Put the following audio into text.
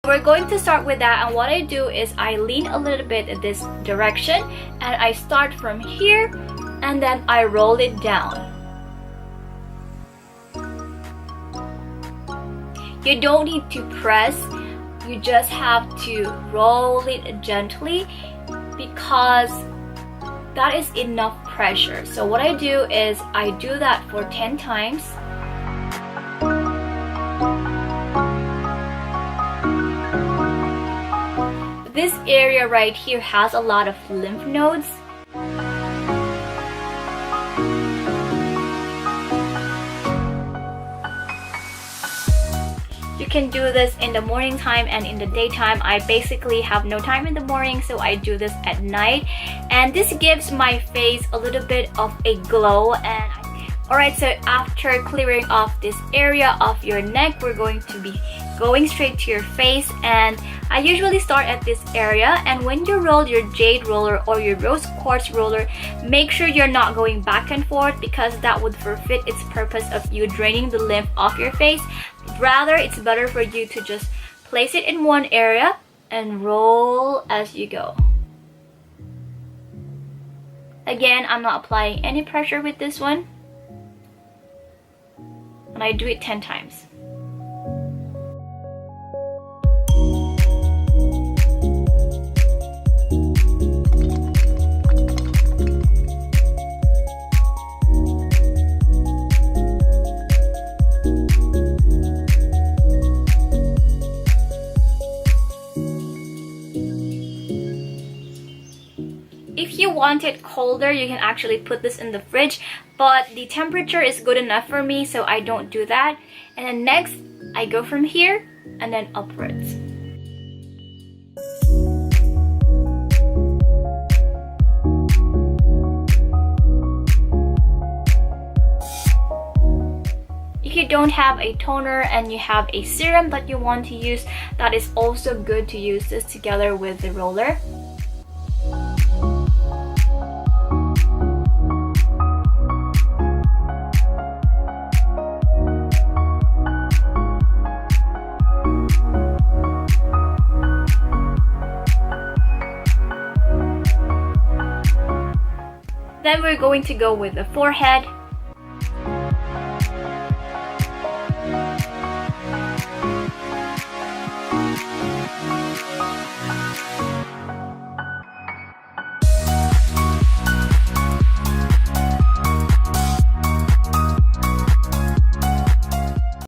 we're going to start with that, and what I do is I lean a little bit in this direction and I start from here and then I roll it down. You don't need to press, you just have to roll it gently because that is enough pressure. So what I do is I do that for 10 times. This area right here has a lot of lymph nodes. You can do this in the morning time and in the daytime. I basically have no time in the morning, so I do this at night, and this gives my face a little bit of a glow. And alright, so after clearing off this area of your neck, we're going to be going straight to your face, and I usually start at this area. And when you roll your jade roller or your rose quartz roller, make sure you're not going back and forth because that would forfeit its purpose of you draining the lymph off your face. Rather, it's better for you to just place it in one area and roll as you go. Again, I'm not applying any pressure with this one, and I do it 10 times. If you want it colder, you can actually put this in the fridge, but the temperature is good enough for me, so I don't do that. And then next, I go from here and then upwards. If you don't have a toner and you have a serum that you want to use, that is also good to use this together with the roller. Then we're going to go with the forehead.